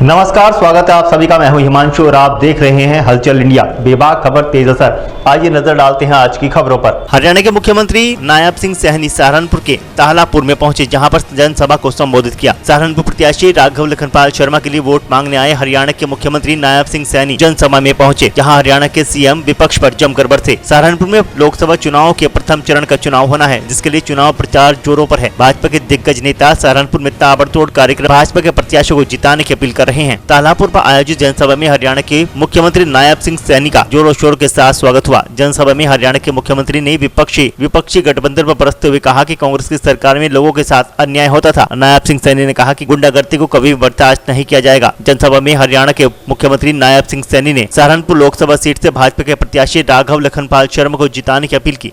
नमस्कार, स्वागत है आप सभी का। मैं हूं हिमांशु और आप देख रहे हैं हलचल इंडिया। बेबाक खबर तेज असर। आइए नजर डालते हैं आज की खबरों पर। हरियाणा के मुख्यमंत्री नायब सिंह सैनी सहारनपुर के ताहलापुर में पहुंचे, जहां पर जनसभा को संबोधित किया। सहारनपुर प्रत्याशी राघव लखनपाल शर्मा के लिए वोट मांगने आए हरियाणा के मुख्यमंत्री नायब सिंह सैनी जनसभा में पहुंचे, जहां हरियाणा के सीएम विपक्ष पर जमकर बरसे। सहारनपुर में लोकसभा चुनाव के प्रथम चरण का चुनाव होना है, जिसके लिए चुनाव प्रचार जोरों पर है। भाजपा के दिग्गज नेता सहारनपुर में ताबड़तोड़ कार्यक्रम भाजपा के प्रत्याशियों को जिताने की अपील कर रहे हैं। ताहलापुर पर आयोजित जनसभा में हरियाणा के मुख्यमंत्री नायब सिंह सैनी का जोरों शोर के साथ स्वागत हुआ। जनसभा में हरियाणा के मुख्यमंत्री ने विपक्षी गठबंधन पर बरसते हुए कहा कि कांग्रेस की सरकार में लोगों के साथ अन्याय होता था। नायब सिंह सैनी ने कहा कि गुंडागर्दी को कभी बर्दाश्त नहीं किया जाएगा। जनसभा में हरियाणा के मुख्यमंत्री नायब सिंह सैनी ने सहारनपुर लोकसभा सीट से भाजपा के प्रत्याशी राघव लखनपाल शर्मा को जिताने की अपील की।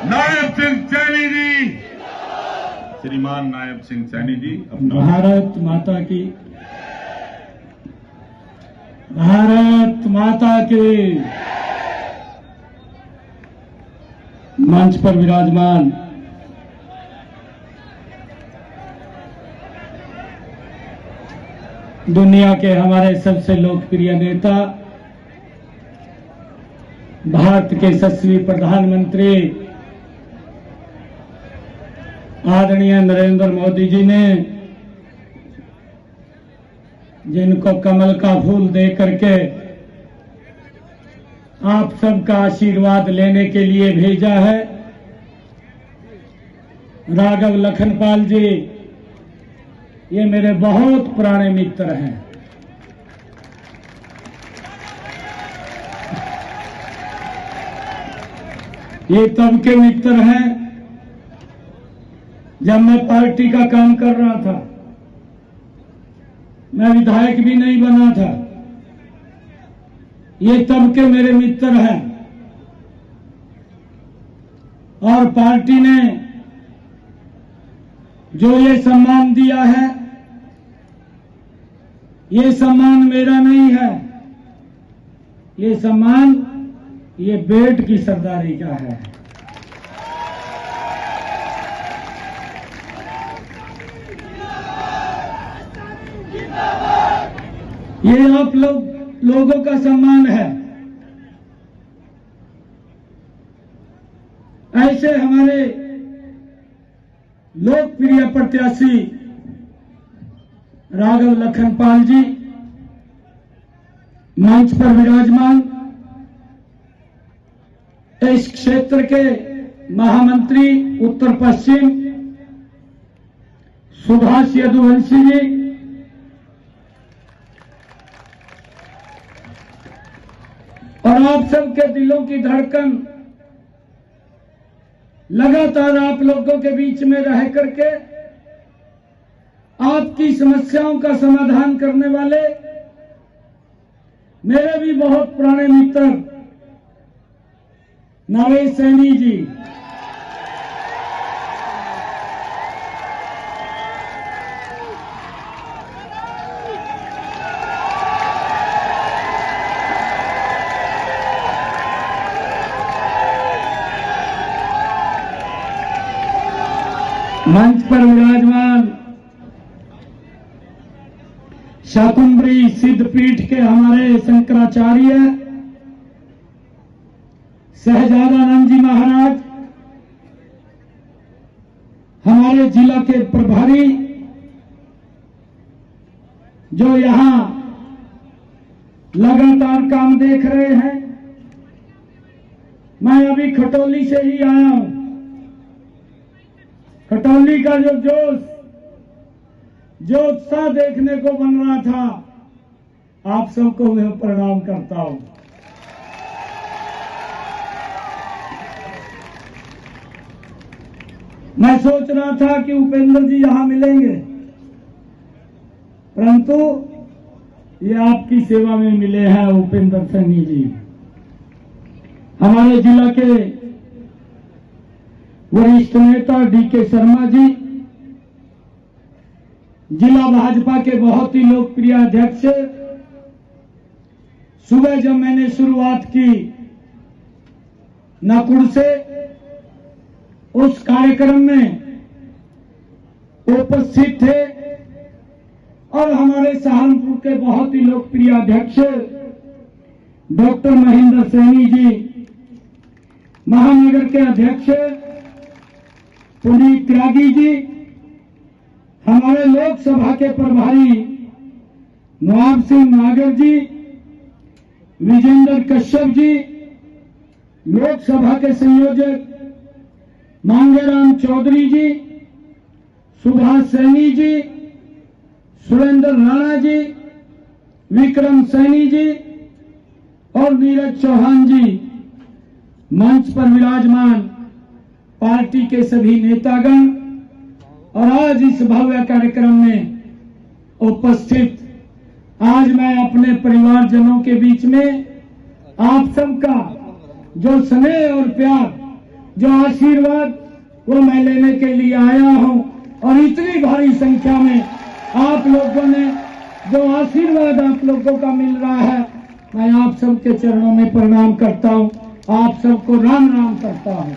नायब सिंह सैनी जी, श्रीमान नायब सिंह सैनी जी, भारत माता की मंच पर विराजमान दुनिया के हमारे सबसे लोकप्रिय नेता, भारत के यशस्वी प्रधानमंत्री आदरणीय नरेंद्र मोदी जी ने जिनको कमल का फूल दे करके आप सबका आशीर्वाद लेने के लिए भेजा है। राघव लखनपाल जी ये मेरे बहुत पुराने मित्र हैं। ये तब के मित्र हैं जब मैं पार्टी का काम कर रहा था, मैं विधायक भी नहीं बना था। ये तब के मेरे मित्र हैं और पार्टी ने जो ये सम्मान दिया है, ये सम्मान मेरा नहीं है, ये सम्मान ये बेट की सरदारी का है। ये आप लोगों का सम्मान है। ऐसे हमारे लोकप्रिय प्रत्याशी राघव लखनपाल जी मंच पर विराजमान, इस क्षेत्र के महामंत्री उत्तर पश्चिम सुभाष यदुवंशी जी, और आप सबके दिलों की धड़कन लगातार आप लोगों के बीच में रह करके आपकी समस्याओं का समाधान करने वाले मेरे भी बहुत पुराने मित्र नरेश सैनी जी, मंच पर विराजमान शाकुंभरी सिद्धपीठ के हमारे शंकराचार्य सहजादानंद जी महाराज, हमारे जिला के प्रभारी जो यहां लगातार काम देख रहे हैं। मैं अभी खटौली से ही आया हूं। खटौली का जो उत्साह देखने को बन रहा था, आप सबको मैं प्रणाम करता हूं। मैं सोच रहा था कि उपेंद्र जी यहां मिलेंगे, परंतु ये आपकी सेवा में मिले हैं उपेंद्र सैनी जी, हमारे जिला के वरिष्ठ नेता डीके शर्मा जी, जिला भाजपा के बहुत ही लोकप्रिय अध्यक्ष। सुबह जब मैंने शुरुआत की नाकुड़ से, उस कार्यक्रम में उपस्थित थे और हमारे सहारनपुर के बहुत ही लोकप्रिय अध्यक्ष डॉक्टर महेंद्र सैनी जी, महानगर के अध्यक्ष पुनीत त्यागी जी, हमारे लोकसभा के प्रभारी नवाब सिंह नागर जी, विजेंद्र कश्यप जी, लोकसभा के संयोजक मांगेराम चौधरी जी, सुभाष सैनी जी, सुरेंद्र राणा जी, विक्रम सैनी जी और नीरज चौहान जी, मंच पर विराजमान पार्टी के सभी नेतागण और आज इस भव्य कार्यक्रम में उपस्थित आज मैं अपने परिवारजनों के बीच में आप सबका जो स्नेह और प्यार, जो आशीर्वाद वो मैं लेने के लिए आया हूं और इतनी भारी संख्या में आप लोगों ने जो आशीर्वाद आप लोगों का मिल रहा है, मैं आप सबके चरणों में प्रणाम करता हूं, आप सबको राम राम करता हूं।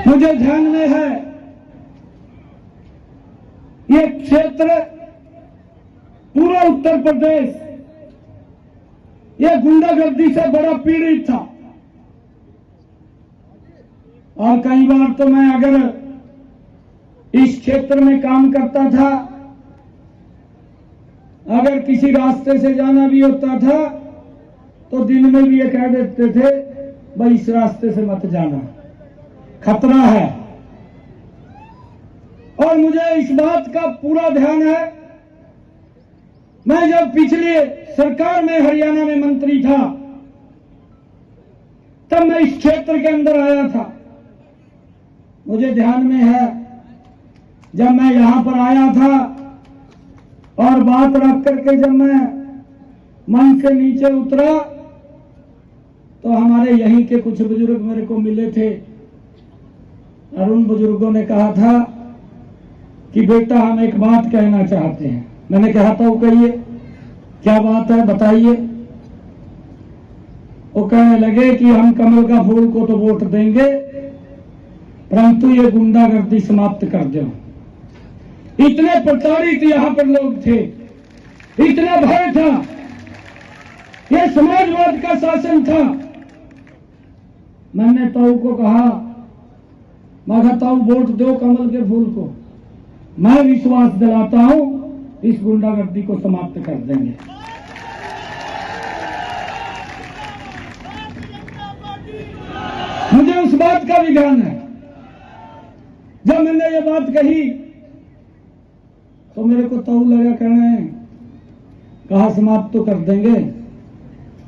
मुझे ध्यान में है ये क्षेत्र पूरा उत्तर प्रदेश ये गुंडागर्दी से बड़ा पीड़ित था और कई बार तो मैं अगर इस क्षेत्र में काम करता था, अगर किसी रास्ते से जाना भी होता था तो दिन में भी ये कह देते थे भाई इस रास्ते से मत जाना, खतरा है। और मुझे इस बात का पूरा ध्यान है, मैं जब पिछले सरकार में हरियाणा में मंत्री था तब मैं इस क्षेत्र के अंदर आया था। मुझे ध्यान में है जब मैं यहां पर आया था और बात रख करके जब मैं मंच से नीचे उतरा तो हमारे यहीं के कुछ बुजुर्ग मेरे को मिले थे और उन बुजुर्गों ने कहा था कि बेटा हम एक बात कहना चाहते हैं। मैंने कहा था वो कहिए, क्या बात है बताइए। वो कहने लगे कि हम कमल का फूल को तो वोट देंगे परंतु ये गुंडागर्दी समाप्त कर दो। इतने प्रताड़ित यहां पर लोग थे, इतना भय था, ये समाजवाद का शासन था। मैंने ताऊ को कहा, मैं कहा ताऊ वोट दो कमल के फूल को, मैं विश्वास दिलाता हूं इस गुंडागर्दी को समाप्त कर देंगे। मुझे उस बात का भी ध्यान है, जब मैंने ये बात कही तो मेरे को ताऊ लगा कहने कहा समाप्त तो कर देंगे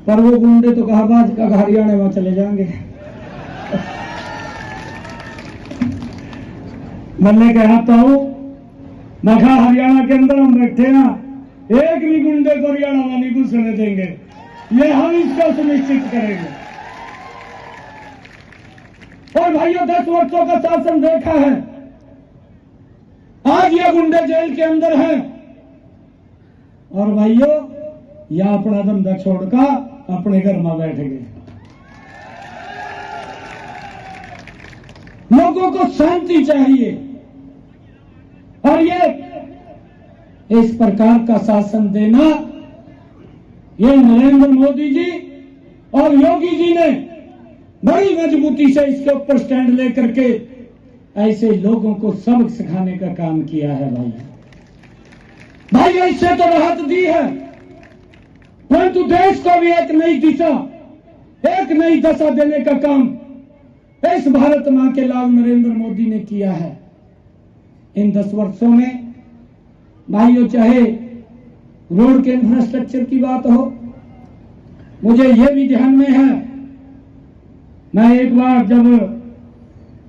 पर वो गुंडे तो कहा बाज का हरियाणा वहां चले जाएंगे। मैंने कहा ताऊ, मैं कहा हरियाणा के अंदर हम बैठे ना, एक भी गुंडे को हरियाणा में नहीं घुसने देंगे, ये हम इसको सुनिश्चित करेंगे। और भाइयों 10 वर्षों का शासन देखा है, आज ये गुंडे जेल के अंदर हैं और भाइयों यह अपना धंधा छोड़कर अपने घर में बैठ गए। लोगों को शांति चाहिए और ये इस प्रकार का शासन देना, ये नरेंद्र मोदी जी और योगी जी ने बड़ी मजबूती से इसके ऊपर स्टैंड लेकर के ऐसे लोगों को सबक सिखाने का काम किया है। भाई इससे तो राहत दी है परंतु देश को भी एक नई दिशा, एक नई दशा देने का काम इस भारत मां के लाल नरेंद्र मोदी ने किया है। इन 10 वर्षों में भाइयों चाहे रोड के इंफ्रास्ट्रक्चर की बात हो, मुझे यह भी ध्यान में है, मैं एक बार जब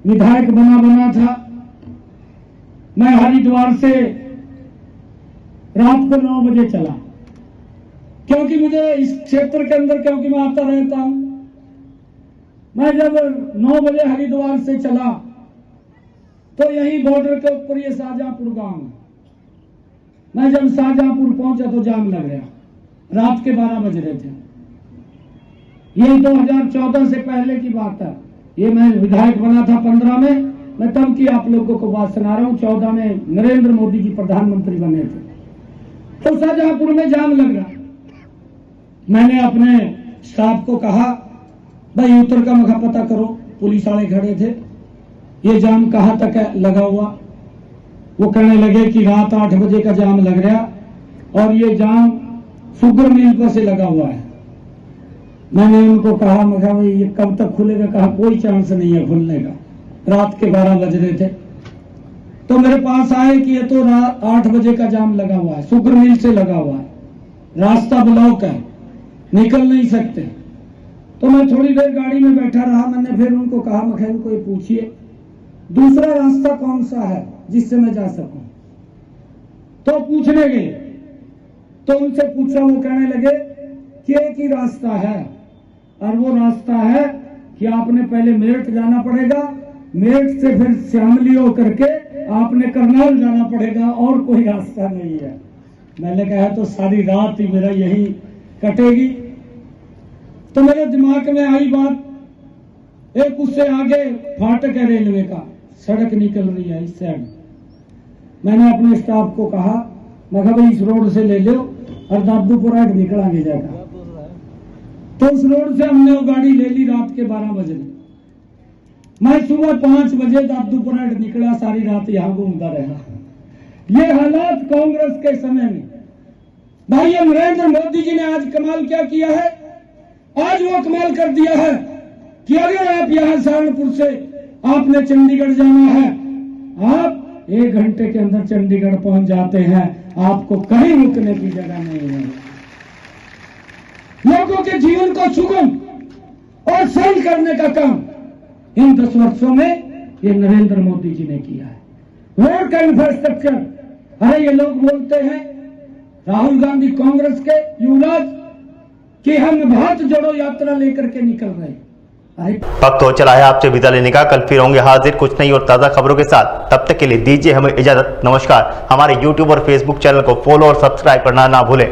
विधायक बना था, मैं हरिद्वार से रात को 9 बजे चला, क्योंकि मुझे इस क्षेत्र के अंदर क्योंकि मैं आता रहता हूं। मैं जब 9 बजे हरिद्वार से चला तो यही बॉर्डर के ऊपर ये शाहजहांपुर गांव है। मैं जब शाहजहांपुर पहुंचा तो जाम लग गया, रात के 12 बज रहे थे। ये 2014 से पहले की बात है। ये मैं विधायक बना था 15 में, मैं तब की आप लोगों को बात सुना रहा हूँ। 14 में नरेंद्र मोदी जी प्रधानमंत्री बने थे, तो शाहजहांपुर में जाम लग रहा। मैंने अपने स्टाफ को कहा, भाई उत्तर का मखा पता करो। पुलिस वाले खड़े थे, ये जाम कहाँ तक है लगा हुआ। वो कहने लगे कि रात 8 बजे का जाम लग रहा और ये जाम शुगर मिल पर से लगा हुआ है। मैंने उनको कहा, मैं कहा भाई ये कब तक खुलेगा? कहा कोई चांस नहीं है खुलने का। रात के 12 बज रहे थे, तो मेरे पास आए कि ये तो रात 8 बजे का जाम लगा हुआ है, शुगर मिल से लगा हुआ है, रास्ता ब्लॉक है, निकल नहीं सकते। तो मैं थोड़ी देर गाड़ी में बैठा रहा। मैंने फिर उनको कहा, मैं इनको ये पूछिए दूसरा रास्ता कौन सा है जिससे मैं जा सकूं। तो पूछने गए, तो उनसे पूछा, वो कहने लगे कि एक ही रास्ता है, और वो रास्ता है कि आपने पहले मेरठ जाना पड़ेगा, मेरठ से फिर श्यामली होकर के आपने करनाल जाना पड़ेगा, और कोई रास्ता नहीं है। मैंने कहा तो सारी रात ही मेरा यही कटेगी। तो मेरे दिमाग में आई बात, एक उससे आगे फाटक है रेलवे का, सड़क निकल रही है इस साइड। मैंने अपने स्टाफ को कहा, मैं कहा भाई इस रोड से ले लो और दादूपुरा निकलांगे जाकर। तो उस रोड से हमने वो गाड़ी ले ली रात के 12 बजे। मैं सुबह 5 बजे दादूपुरा निकला, सारी रात यहां घूमता रहा। ये हालात कांग्रेस के समय में। भाई नरेंद्र मोदी जी ने आज कमाल क्या किया है? आज वो कमाल कर दिया है कि अगर आप यहां सहारनपुर से आपने चंडीगढ़ जाना है, आप 1 घंटे के अंदर चंडीगढ़ पहुंच जाते हैं, आपको कहीं रुकने की जगह नहीं है। लोगों के जीवन को सुगम और सरल करने का काम इन 10 वर्षों में ये नरेंद्र मोदी जी ने किया है। रोड का इंफ्रास्ट्रक्चर, अरे ये लोग बोलते हैं राहुल गांधी कांग्रेस के युवराज कि हम भारत जोड़ो यात्रा लेकर के निकल रहे हैं। वक्त हो चला है आपसे विदा लेने का। कल फिर होंगे हाजिर कुछ नई और ताज़ा खबरों के साथ। तब तक के लिए दीजिए हमें इजाजत। नमस्कार। हमारे YouTube और Facebook चैनल को फॉलो और सब्सक्राइब करना ना भूलें।